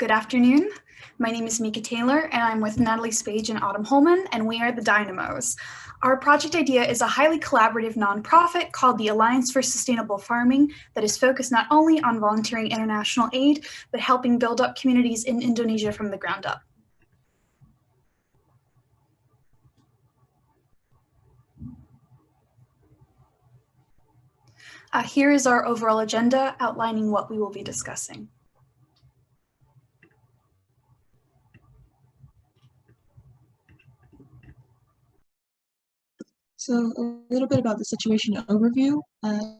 Good afternoon. My name is Mika Taylor, and I'm with Natalie, Spage, and Holman, and we are the Dynamos. Our project idea is a highly collaborative nonprofit called the Alliance for Sustainable Farming that is focused not only on volunteering international aid, but helping build up communities in Indonesia from the ground up. Here is our overall agenda outlining what we will be discussing. So a little bit about the situation overview.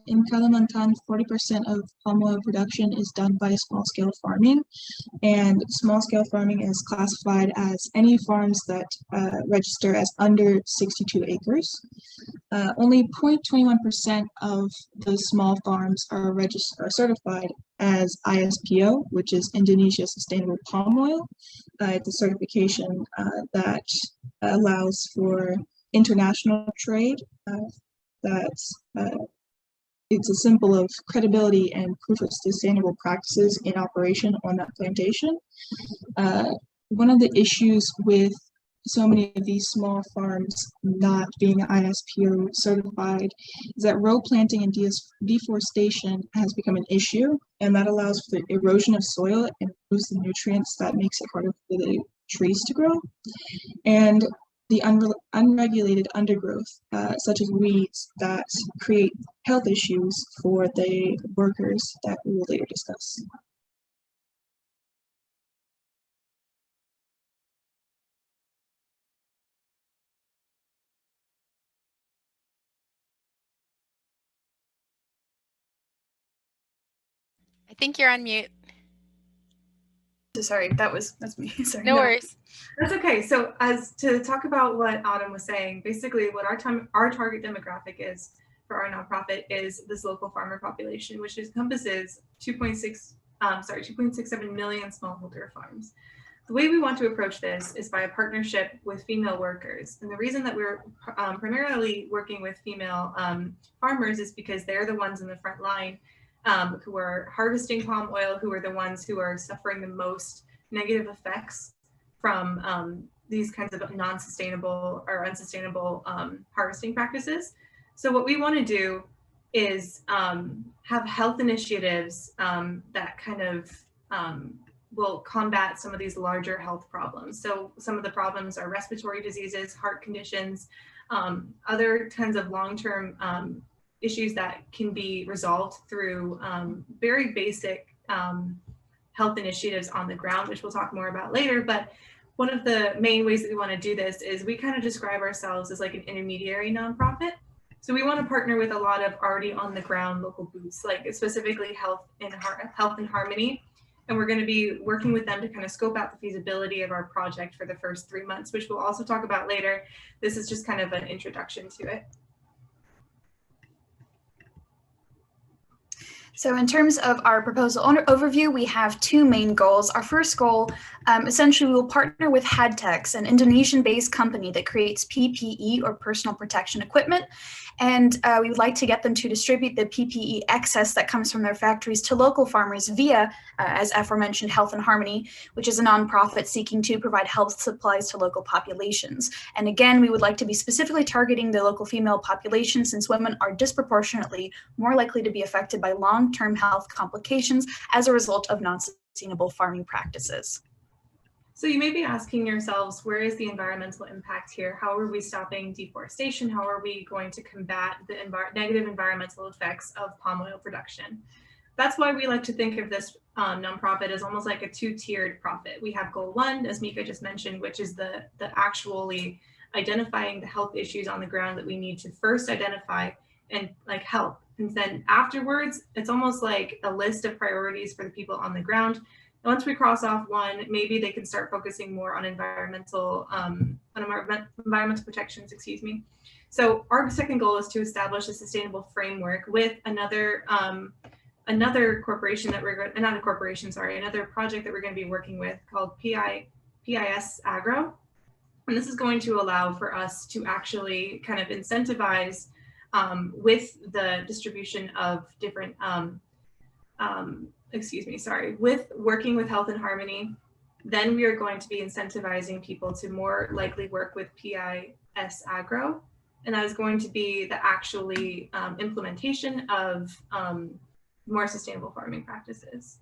In Kalimantan, 40% of palm oil production is done by small-scale farming, and small-scale farming is classified as any farms that register as under 62 acres. Only 0.21% of those small farms are certified as ISPO, which is Indonesia Sustainable Palm Oil. It's a certification that allows for international trade. It's a symbol of credibility and proof of sustainable practices in operation on that plantation. One of the issues with so many of these small farms not being ISPO certified is that row planting and deforestation has become an issue, and that allows for the erosion of soil and removes the nutrients that makes it harder for the trees to grow. And the unregulated undergrowth, such as weeds, that create health issues for the workers that we will later discuss. I think you're on mute. Sorry, that's me. Sorry. No worries. That's okay. So as to talk about what Autumn was saying, basically what our target demographic is for our nonprofit is this local farmer population, which encompasses 2.67 million smallholder farms. The way we want to approach this is by a partnership with female workers. And the reason that we're primarily working with female farmers is because they're the ones in the front line who are harvesting palm oil, who are the ones who are suffering the most negative effects from these kinds of non-sustainable or unsustainable harvesting practices. So what we want to do is have health initiatives that kind of will combat some of these larger health problems. So some of the problems are respiratory diseases, heart conditions, other kinds of long-term issues that can be resolved through very basic health initiatives on the ground, which we'll talk more about later. But one of the main ways that we want to do this is we kind of describe ourselves as like an intermediary nonprofit. So we want to partner with a lot of already on the ground local booths, like specifically Health and Harmony. And we're going to be working with them to kind of scope out the feasibility of our project for the first 3 months, which we'll also talk about later. This is just kind of an introduction to it. So in terms of our proposal overview, we have two main goals. Our first goal, essentially we will partner with Hadtex, an Indonesian-based company that creates PPE or personal protection equipment. And we would like to get them to distribute the PPE excess that comes from their factories to local farmers via, as aforementioned, Health and Harmony, which is a nonprofit seeking to provide health supplies to local populations. And again, we would like to be specifically targeting the local female population, since women are disproportionately more likely to be affected by long-term health complications as a result of non-sustainable farming practices. So you may be asking yourselves, where is the environmental impact here? How are we stopping deforestation? How are we going to combat the negative environmental effects of palm oil production? That's why we like to think of this nonprofit as almost like a two-tiered profit. We have goal one, as Mika just mentioned, which is the actually identifying the health issues on the ground that we need to first identify and like help. And then afterwards, it's almost like a list of priorities for the people on the ground. Once we cross off one, maybe they can start focusing more on environmental protections, excuse me. So our second goal is to establish a sustainable framework with another corporation that another project that we're going to be working with called PIS Agro. And this is going to allow for us to actually kind of incentivize with the distribution of different with working with Health and Harmony, then we are going to be incentivizing people to more likely work with PIS Agro. And that is going to be the actually implementation of more sustainable farming practices.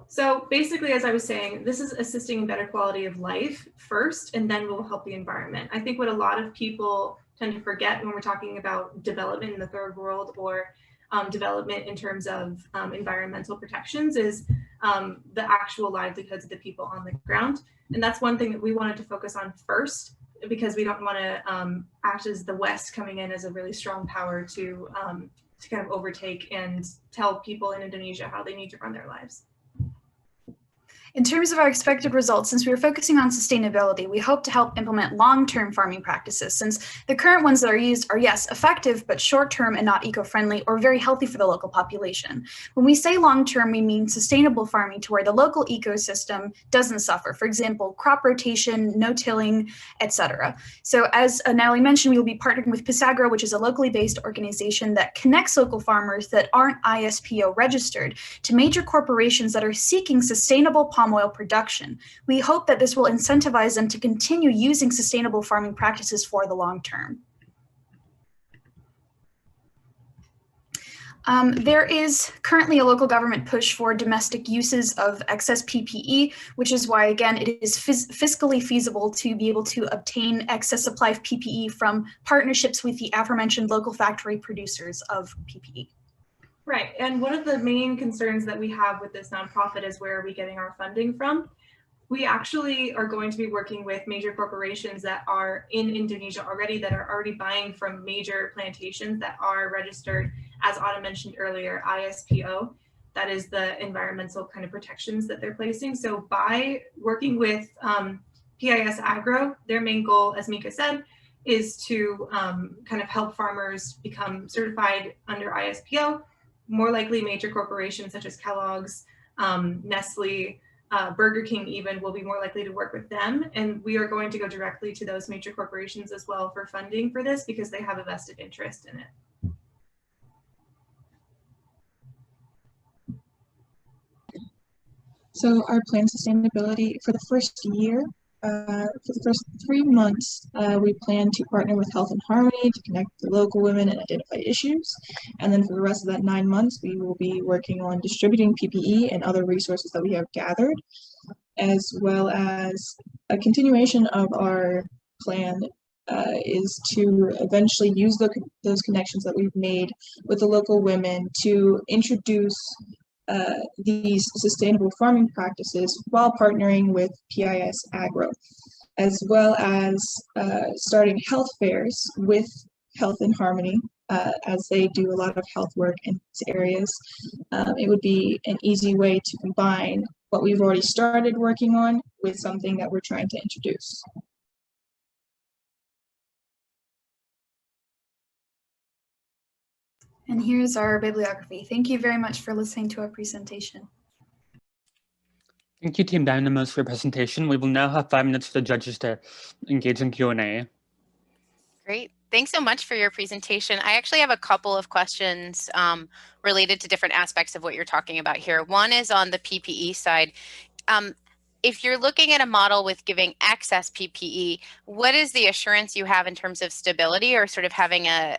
So basically, as I was saying, this is assisting in better quality of life first, and then we'll help the environment. I think what a lot of people tend to forget when we're talking about development in the third world or development in terms of environmental protections is the actual livelihoods of the people on the ground. And that's one thing that we wanted to focus on first, because we don't want to act as the West coming in as a really strong power to kind of overtake and tell people in Indonesia how they need to run their lives. In terms of our expected results, since we are focusing on sustainability, we hope to help implement long-term farming practices, since the current ones that are used are, yes, effective, but short-term and not eco-friendly or very healthy for the local population. When we say long-term, we mean sustainable farming to where the local ecosystem doesn't suffer. For example, crop rotation, no-tilling, etc. So as Natalie mentioned, we will be partnering with PISAGRO, which is a locally based organization that connects local farmers that aren't ISPO registered to major corporations that are seeking sustainable palm oil production. We hope that this will incentivize them to continue using sustainable farming practices for the long term. There is currently a local government push for domestic uses of excess PPE, which is why, again, it is fiscally feasible to be able to obtain excess supply of PPE from partnerships with the aforementioned local factory producers of PPE. Right, and one of the main concerns that we have with this nonprofit is where are we getting our funding from? We actually are going to be working with major corporations that are in Indonesia already, that are already buying from major plantations that are registered, as Autumn mentioned earlier, ISPO. That is the environmental kind of protections that they're placing. So by working with PIS Agro, their main goal, as Mika said, is to kind of help farmers become certified under ISPO. More likely major corporations such as Kellogg's, Nestle, Burger King even will be more likely to work with them. And we are going to go directly to those major corporations as well for funding for this because they have a vested interest in it. So our planned sustainability for the first year, for the first 3 months, we plan to partner with Health and Harmony to connect the local women and identify issues. And then for the rest of that 9 months, we will be working on distributing PPE and other resources that we have gathered, as well as a continuation of our plan is to eventually use those connections that we've made with the local women to introduce these sustainable farming practices while partnering with PIS Agro, as well as starting health fairs with Health and Harmony, as they do a lot of health work in these areas. It would be an easy way to combine what we've already started working on with something that we're trying to introduce. And here's our bibliography. Thank you very much for listening to our presentation. Thank you, Team Dynamos, for your presentation. We will now have 5 minutes for the judges to engage in Q&A. Great. Thanks so much for your presentation. I actually have a couple of questions related to different aspects of what you're talking about here. One is on the PPE side. If you're looking at a model with giving excess PPE, what is the assurance you have in terms of stability or sort of having a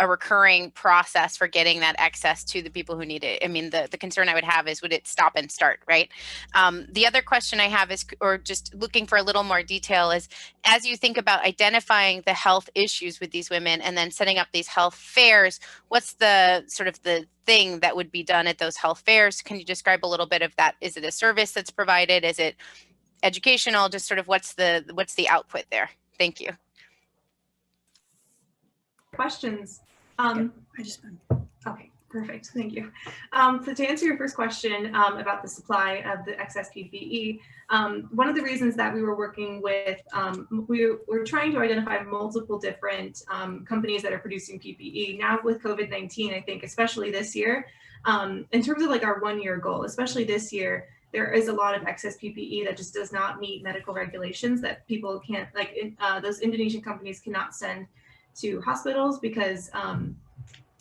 recurring process for getting that excess to the people who need it? I mean, the concern I would have is, would it stop and start, right? The other question I have is, or just looking for a little more detail, is as you think about identifying the health issues with these women and then setting up these health fairs, what's the sort of the thing that would be done at those health fairs? Can you describe a little bit of that? Is it a service that's provided? Is it educational? Just sort of what's the output there? Thank you. Questions? Okay, perfect. Thank you. So to answer your first question about the supply of the excess PPE, one of the reasons that we were working with, we're trying to identify multiple different companies that are producing PPE. Now with COVID-19, I think especially this year, in terms of like our 1-year goal, especially this year, there is a lot of excess PPE that just does not meet medical regulations that people can't, like those Indonesian companies cannot send to hospitals because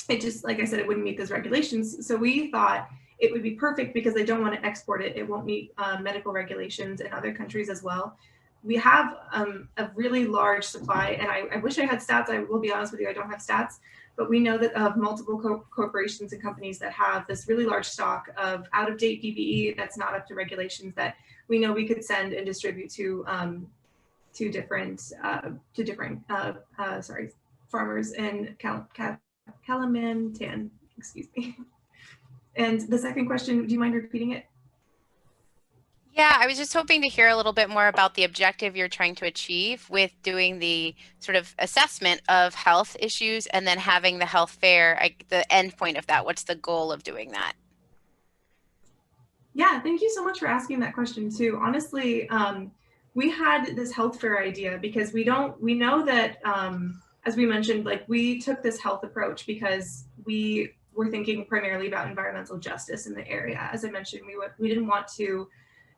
it just, like I said, it wouldn't meet those regulations. So we thought it would be perfect because they don't want to export it. It won't meet medical regulations in other countries as well. We have a really large supply, and I wish I had stats. I will be honest with you, I don't have stats, but we know that of multiple corporations and companies that have this really large stock of out-of-date PPE that's not up to regulations that we know we could send and distribute to different farmers in Kalimantan, excuse me. And the second question, do you mind repeating it? Yeah, I was just hoping to hear a little bit more about the objective you're trying to achieve with doing the sort of assessment of health issues and then having the health fair, the end point of that. What's the goal of doing that? Yeah, thank you so much for asking that question too. Honestly, we had this health fair idea because we know that, as we mentioned, like we took this health approach because we were thinking primarily about environmental justice in the area. As I mentioned, we didn't want to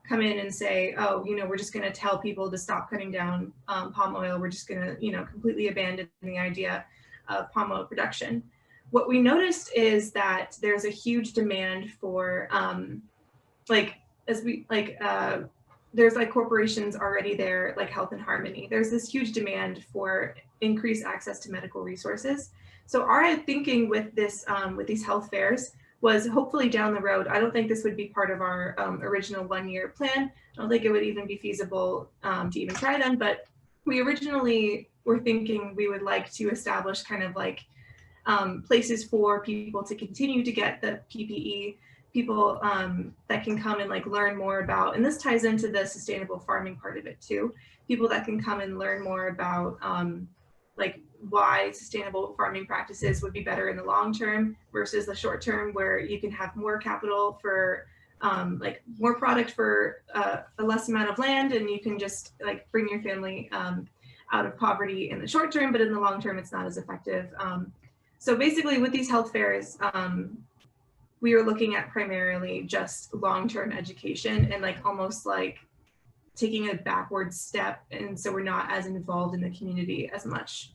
come in and say, oh, we're just going to tell people to stop cutting down palm oil. We're just going to, completely abandon the idea of palm oil production. What we noticed is that there's a huge demand for, there's like corporations already there, like Health and Harmony. There's this huge demand for increased access to medical resources. So our thinking with this, with these health fairs, was hopefully down the road. I don't think this would be part of our original 1-year plan. I don't think it would even be feasible to even try them, but we originally were thinking we would like to establish kind of like places for people to continue to get the PPE, people that can come and like learn more about, and this ties into the sustainable farming part of it too, people that can come and learn more about like why sustainable farming practices would be better in the long term versus the short term, where you can have more capital for like more product for a less amount of land, and you can just like bring your family out of poverty in the short term, but in the long term it's not as effective. So basically with these health fairs, we were looking at primarily just long-term education and like almost like taking a backward step, and so we're not as involved in the community as much.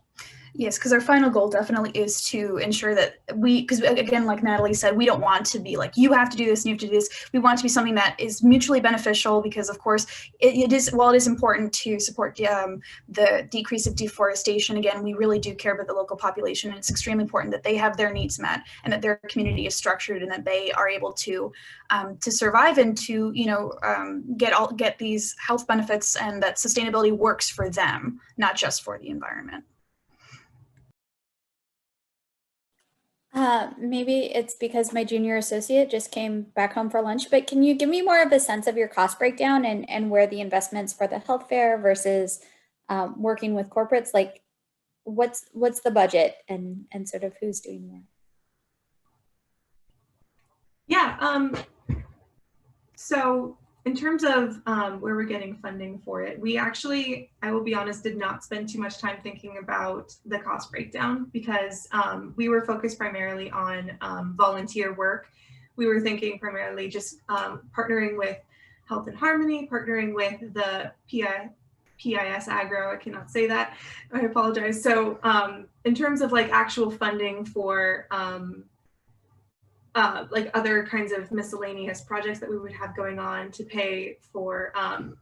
Yes, because our final goal definitely is to ensure that because again, like Natalie said, we don't want to be like, you have to do this and you have to do this. We want to be something that is mutually beneficial, because of course it is, while it is important to support the decrease of deforestation, again, we really do care about the local population, and it's extremely important that they have their needs met and that their community is structured and that they are able to survive and to, get these health benefits, and that sustainability works for them, not just for the environment. Maybe it's because my junior associate just came back home for lunch, but can you give me more of a sense of your cost breakdown and where the investments for the health fair versus working with corporates, like what's the budget and sort of who's doing more? Yeah, so in terms of where we're getting funding for it, we actually, I will be honest, did not spend too much time thinking about the cost breakdown, because we were focused primarily on volunteer work. We were thinking primarily just partnering with Health and Harmony, partnering with the PIS Agro, I cannot say that, I apologize. So in terms of like actual funding for like other kinds of miscellaneous projects that we would have going on to pay for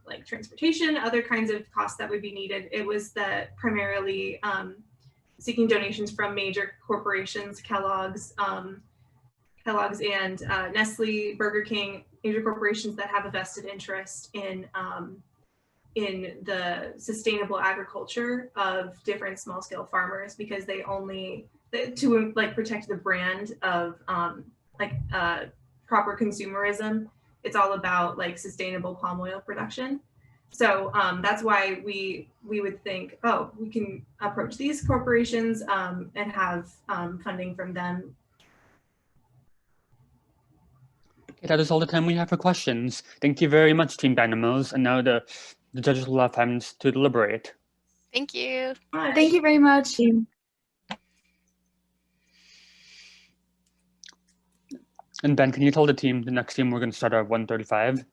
like transportation, other kinds of costs that would be needed, it was that primarily seeking donations from major corporations, Kellogg's and Nestle, Burger King, major corporations that have a vested interest in the sustainable agriculture of different small scale farmers, because they to like protect the brand of proper consumerism. It's all about like sustainable palm oil production. So that's why we would think, oh, we can approach these corporations and have funding from them. Okay, that is all the time we have for questions. Thank you very much, Team Dynamos. And now the judges will have 5 minutes to deliberate. Thank you. Thank you very much. And Ben, can you tell the next team we're going to start at 1:35?